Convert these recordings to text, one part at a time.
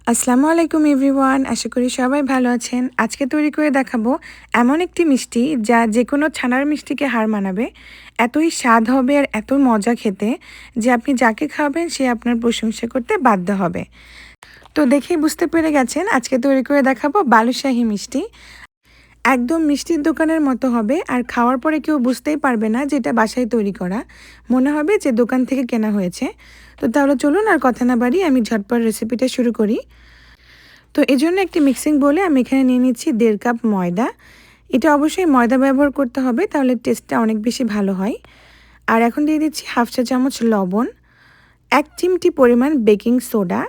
আসসালামু আলাইকুম এভরিওয়ান, আশা করি সবাই ভালো আছেন। আজকে তৈরি করে দেখাবো এমন একটি মিষ্টি যা যে কোনো ছানার মিষ্টিকে হার মানাবে। এতই স্বাদ হবে আর এত মজা খেতে যে আপনি যাকে খাওয়াবেন সে আপনার প্রশংসা করতে বাধ্য হবে। তো দেখেই বুঝতে পেরে গেছেন আজকে তৈরি করে দেখাবো বালুশাহী মিষ্টি। একদম মিষ্টির দোকানের মতো হবে আর খাওয়ার পরে কেউ বুঝতেই পারবে না যে এটা বাসায় তৈরি করা, মনে হবে যে দোকান থেকে কেনা হয়েছে। তো তাহলে চলুন আর কথা না বাড়িয়ে আমি ঝটপট রেসিপিটা শুরু করি। তো এজন্য একটি মিক্সিং বোলে আমি এখানে নিয়ে নিচ্ছি 1.5 কাপ ময়দা। এটা অবশ্যই ময়দা ব্যবহার করতে হবে, তাহলে টেস্টটা অনেক বেশি ভালো হয়। আর এখন দিয়ে দিচ্ছি 1/2 চা চামচ লবণ, 1 চিমটি পরিমাণ বেকিং সোডা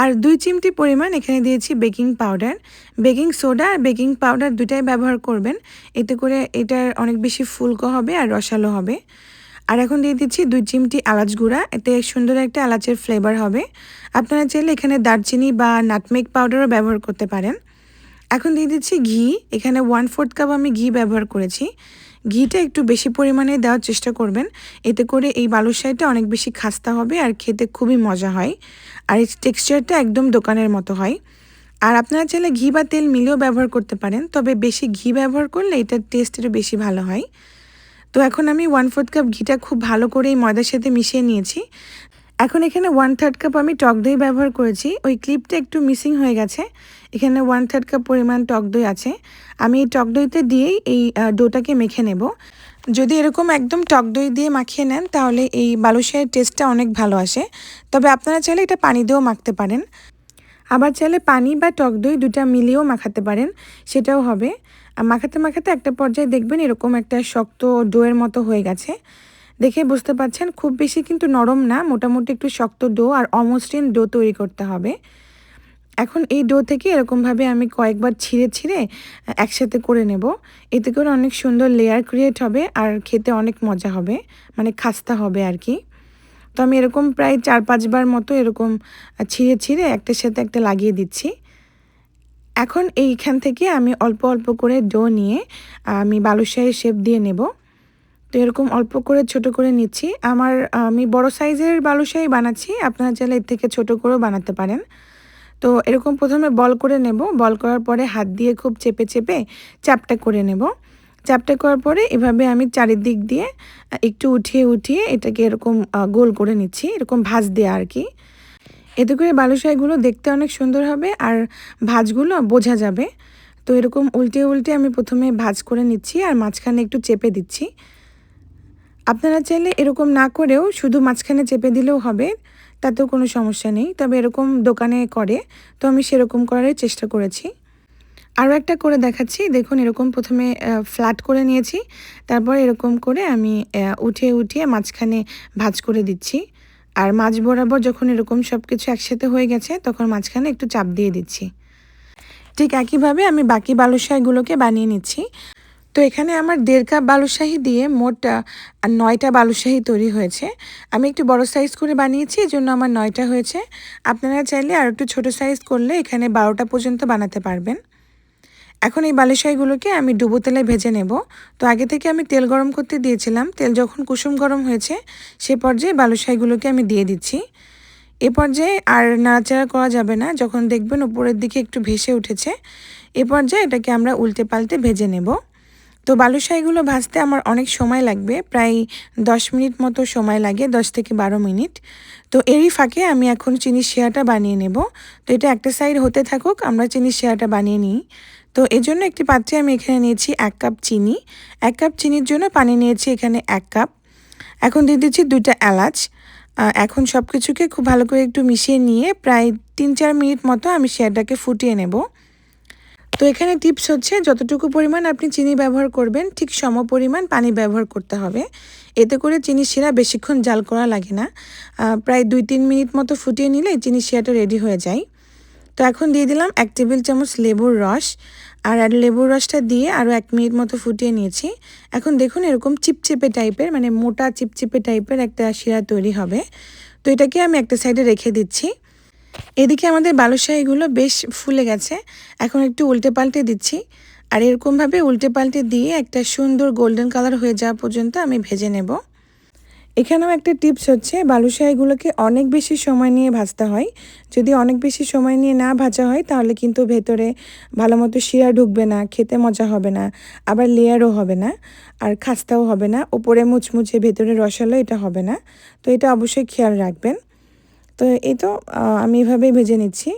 আর 2 চিমটি পরিমাণ এখানে দিয়েছি বেকিং পাউডার। বেকিং সোডা আর বেকিং পাউডার দুটাই ব্যবহার করবেন, এতে করে এটার অনেক বেশি ফুলকো হবে আর রসালো হবে। আর এখন দিয়ে দিচ্ছি 2 চিমটি এলাচ গুঁড়া, এতে সুন্দর একটা এলাচের ফ্লেভার হবে। আপনারা চাইলে এখানে দারচিনি বা নাটমেগ পাউডারও ব্যবহার করতে পারেন। এখন দিয়ে দিচ্ছি ঘি, এখানে 1/4 কাপ আমি ঘি ব্যবহার করেছি। ঘিটা একটু বেশি পরিমাণে দেওয়ার চেষ্টা করবেন, এতে করে এই বালুশাহিটা অনেক বেশি খাস্তা হবে আর খেতে খুবই মজা হয়। আর এর টেক্সচারটা একদম দোকানের মতো হয়। আর আপনারা চাইলে ঘি বা তেল মিলেও ব্যবহার করতে পারেন, তবে বেশি ঘি ব্যবহার করলে এটার টেস্ট একটু বেশি ভালো হয়। তো এখন আমি 1/4 কাপ ঘিটা খুব ভালো করে এই ময়দার সাথে মিশিয়ে নিয়েছি। এখন এখানে 1/3 কাপ আমি টক দই ব্যবহার করেছি, ওই ক্লিপটা একটু মিসিং হয়ে গেছে। এখানে 1/3 কাপ পরিমাণ টক দই আছে। আমি এই টক দইতে দিয়েই এই ডোটাকে মেখে নেব। যদি এরকম একদম টক দই দিয়ে মাখিয়ে নেন তাহলে এই বালুশাহির টেস্টটা অনেক ভালো আসে। তবে আপনারা চাইলে এটা পানি দিয়েও মাখতে পারেন, আবার চাইলে পানি বা টক দই দুটা মিলিয়েও মাখাতে পারেন, সেটাও হবে। আর মাখাতে মাখাতে একটা পর্যায়ে দেখবেন এরকম একটা শক্ত ডোয়ের মতো হয়ে গেছে। দেখে বুঝতে পারছেন খুব বেশি কিন্তু নরম না, মোটামুটি একটু শক্ত ডো আর অমসৃণ ডো তৈরি করতে হবে। এখন এই ডো থেকে এরকমভাবে আমি কয়েকবার ছিঁড়ে ছিঁড়ে একসাথে করে নেব। এতে করে অনেক সুন্দর লেয়ার ক্রিয়েট হবে আর খেতে অনেক মজা হবে, মানে খাস্তা হবে আর কি। তো আমি এরকম প্রায় 4-5 বার মতো এরকম ছিঁড়ে ছিঁড়ে একটার সাথে একটা লাগিয়ে দিচ্ছি। এখন এইখান থেকে আমি অল্প অল্প করে ডো নিয়ে আমি বালুশাহীর শেপ দিয়ে নেব। তো এরকম অল্প করে ছোট করে নিচ্ছি। আমি বড় সাইজের বালুশাহী বানাচ্ছি, আপনারা চাইলে এর থেকে ছোট করেও বানাতে পারেন। তো এরকম প্রথমে বল করে নেব, বল করার পরে হাত দিয়ে খুব চেপে চেপে চ্যাপ্টা করে নেব। চ্যাপ্টা করার পরে এভাবে আমি চারিদিক দিয়ে একটু উঠিয়ে উঠিয়ে এটাকে এরকম গোল করে নিচ্ছি, এরকম ভাঁজ দেওয়া আর কি। এতে করে বালুশাহিগুলো দেখতে অনেক সুন্দর হবে আর ভাঁজগুলো বোঝা যাবে। তো এরকম উল্টে উল্টে আমি প্রথমে ভাঁজ করে নিচ্ছি আর মাঝখানে একটু চেপে দিচ্ছি। আপনারা চাইলে এরকম না করেও শুধু মাঝখানে চেপে দিলেও হবে, তাতেও কোনো সমস্যা নেই। তবে এরকম দোকানে করে, তো আমি সেরকম করারই চেষ্টা করেছি। আরও একটা করে দেখাচ্ছি, দেখুন এরকম প্রথমে ফ্ল্যাট করে নিয়েছি, তারপর এরকম করে আমি উঠিয়ে উঠিয়ে মাঝখানে ভাঁজ করে দিচ্ছি। আর মাঝ বরাবর যখন এরকম সব কিছু একসাথে হয়ে গেছে তখন মাঝখানে একটু চাপ দিয়ে দিচ্ছি। ঠিক একইভাবে আমি বাকি বালুশাহিগুলোকে বানিয়ে নিচ্ছি। তো এখানে আমার 1.5 কাপ বালুশাহি দিয়ে মোট 9টা বালুশাহি তৈরি হয়েছে। আমি একটু বড় সাইজ করে বানিয়েছি, এজন্য আমার 9টা হয়েছে। আপনারা চাইলে আর একটু ছোট সাইজ করলে এখানে 12টা পর্যন্ত বানাতে পারবেন। এখন এই বালুশাহিগুলোকে আমি ডুবো তেলে ভেজে নেব। তো আগে থেকে আমি তেল গরম করতে দিয়েছিলাম, তেল যখন কুসুম গরম হয়েছে সে পর্যায়ে বালুশাহিগুলোকে আমি দিয়ে দিচ্ছি। এ পর্যায়ে আর নাড়াচাড়া করা যাবে না, যখন দেখবেন উপরের দিকে একটু ভেসে উঠেছে এ পর্যায়ে এটাকে আমরা উল্টে পাল্টে ভেজে নেব। তো বালুশাহিগুলো ভাজতে আমার অনেক সময় লাগবে, প্রায় 10 মিনিট মতো সময় লাগে, 10 থেকে 12 মিনিট। তো এরই ফাঁকে আমি এখন চিনির শিরাটা বানিয়ে নেব। তো এটা একটা সাইড হতে থাকুক, আমরা চিনির শিরাটা বানিয়ে নিই। তো এজন্য একটি পাত্রে আমি এখানে নিয়েছি 1 কাপ চিনি। 1 কাপ চিনির জন্য পানি নিয়েছি এখানে 1 কাপ। এখন দিয়ে দিচ্ছি 2টা এলাচ। এখন সব কিছুকে খুব ভালো করে একটু মিশিয়ে নিয়ে প্রায় 3-4 মিনিট মতো আমি শিরাটাকে ফুটিয়ে নেব। তো এখানে টিপস হচ্ছে, যতটুকু পরিমাণ আপনি চিনি ব্যবহার করবেন ঠিক সম পরিমাণ পানি ব্যবহার করতে হবে। এতে করে চিনির শিরা বেশিক্ষণ জাল করা লাগে না, প্রায় 2-3 মিনিট মতো ফুটিয়ে নিলে চিনির শিরাটা রেডি হয়ে যায়। তো এখন দিয়ে দিলাম 1 টেবিল চামচ লেবুর রস, আর লেবুর রসটা দিয়ে আরও 1 মিনিট মতো ফুটিয়ে নিয়েছি। এখন দেখুন এরকম চিপচিপে টাইপের, মানে মোটা চিপচিপে টাইপের একটা শিরা তৈরি হবে। তো এটাকে আমি একটা সাইডে রেখে দিচ্ছি। এদিকে আমাদের বালুশাহিগুলো বেশ ফুলে গেছে, এখন একটু উল্টে পাল্টে দিচ্ছি। আর এরকমভাবে উল্টে পাল্টে দিয়ে একটা সুন্দর গোল্ডেন কালার হয়ে যাওয়া পর্যন্ত আমি ভেজে নেব। এখানেও একটা টিপস হচ্ছে বালুশাহীগুলোকে অনেক বেশি সময় নিয়ে ভাজতে হয়। যদি অনেক বেশি সময় নিয়ে না ভাজা হয় তাহলে কিন্তু ভেতরে ভালো মতো শিরা ঢুকবে না, খেতে মজা হবে না, আবার লেয়ারও হবে না, আর খাস্তাও হবে না, উপরে মুচমুচে ভেতরে রসালো এটা হবে না। তো এটা অবশ্যই খেয়াল রাখবেন। তো এই তো আমি এভাবেই ভেজে নিচ্ছি।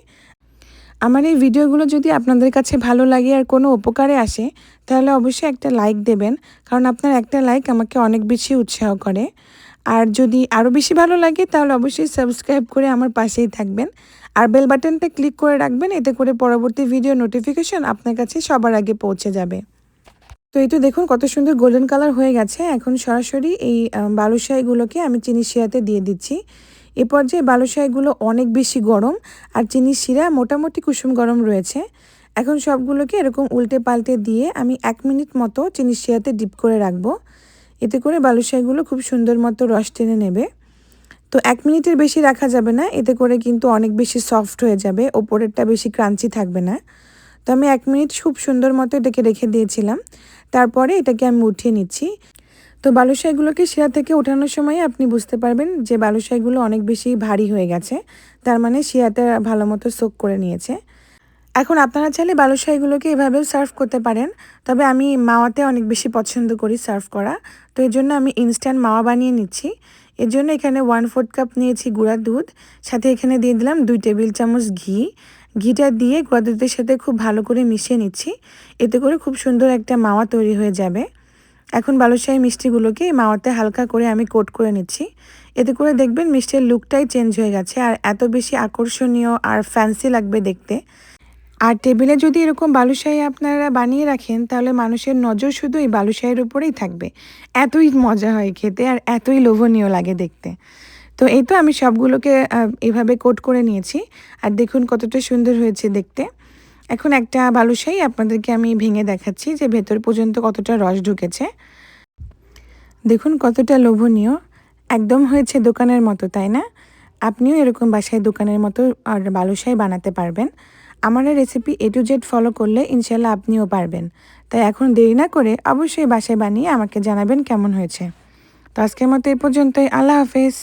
আমার এই ভিডিওগুলো যদি আপনাদের কাছে ভালো লাগে আর কোনো উপকারে আসে তাহলে অবশ্যই একটা লাইক দেবেন, কারণ আপনার একটা লাইক আমাকে অনেক বেশি উৎসাহ করে। আর যদি আরও বেশি ভালো লাগে তাহলে অবশ্যই সাবস্ক্রাইব করে আমার পাশেই থাকবেন আর বেল বাটনটা ক্লিক করে রাখবেন, এতে করে পরবর্তী ভিডিও নোটিফিকেশন আপনার কাছে সবার আগে পৌঁছে যাবে। তো এই তো দেখুন কত সুন্দর গোল্ডেন কালার হয়ে গেছে। এখন সরাসরি এই বালুশাহীগুলোকে আমি চিনির শিরাতে দিয়ে দিচ্ছি। এ পর্যায়ে বালুশাহীগুলো অনেক বেশি গরম আর চিনির শিরা মোটামুটি কুসুম গরম রয়েছে। এখন সবগুলোকে এরকম উল্টে পাল্টে দিয়ে আমি 1 মিনিট মতো চিনির শিরাতে ডিপ করে রাখবো। এতে করে বালুশাহীগুলো খুব সুন্দর মতো রস টেনে নেবে। তো 1 মিনিটের বেশি রাখা যাবে না, এতে করে কিন্তু অনেক বেশি সফট হয়ে যাবে, ওপরেরটা বেশি ক্রাঞ্চি থাকবে না। তো আমি 1 মিনিট খুব সুন্দর মতো এটাকে রেখে দিয়েছিলাম। তারপরে এটাকে আমি উঠিয়ে নিচ্ছি। তো বালুশাহীগুলোকে শিরা থেকে ওঠানোর সময় আপনি বুঝতে পারবেন যে বালুশাহীগুলো অনেক বেশি ভারী হয়ে গেছে, তার মানে শিরাটা ভালো মতো সোক করে নিয়েছে। এখন আপনারা চাইলে বালুশাহীগুলোকে এভাবেও সার্ভ করতে পারেন, তবে আমি মাওয়াতে অনেক বেশি পছন্দ করি সার্ভ করা। তো এর জন্য আমি ইনস্ট্যান্ট মাওয়া বানিয়ে নিচ্ছি। এর জন্য এখানে 1/4 কাপ নিয়েছি গুঁড়া দুধ, সাথে এখানে দিয়ে দিলাম 2 টেবিল চামচ ঘি। ঘিটা দিয়ে গুঁড়া দুধের সাথে খুব ভালো করে মিশিয়ে নিচ্ছি, এতে করে খুব সুন্দর একটা মাওয়া তৈরি হয়ে যাবে। এখন বালুশাহী মিষ্টিগুলোকে মাওয়াতে হালকা করে আমি কোট করে নিচ্ছি, এতে করে দেখবেন মিষ্টির লুকটাই চেঞ্জ হয়ে গেছে আর এত বেশি আকর্ষণীয় আর ফ্যান্সি লাগবে দেখতে। আর টেবিলে যদি এরকম বালুশাহী আপনারা বানিয়ে রাখেন তাহলে মানুষের নজর শুধু এই বালুশাহীর উপরেই থাকবে। এতই মজা হয় খেতে আর এতই লোভনীয় লাগে দেখতে। তো এই তো আমি সবগুলোকে এভাবে কোট করে নিয়েছি আর দেখুন কতটা সুন্দর হয়েছে দেখতে। এখন একটা বালুশাহী আপনাদেরকে আমি ভেঙে দেখাচ্ছি যে ভেতর পর্যন্ত কতটা রস ঢুকেছে। দেখুন কতটা লোভনীয়, একদম হয়েছে দোকানের মতো, তাই না? আপনিও এরকম বাসায় দোকানের মতো আর বালুশাহী বানাতে পারবেন। আমার এই recipe A to Z follow করলে ইনশাল্লাহ আপনিও পারবেন। তাই এখন দেরি না করে অবশ্যই বাসায় বানিয়ে আমাকে জানাবেন কেমন হয়েছে। তো আজকের মতো এই পর্যন্তই। আল্লাহ হাফেজ।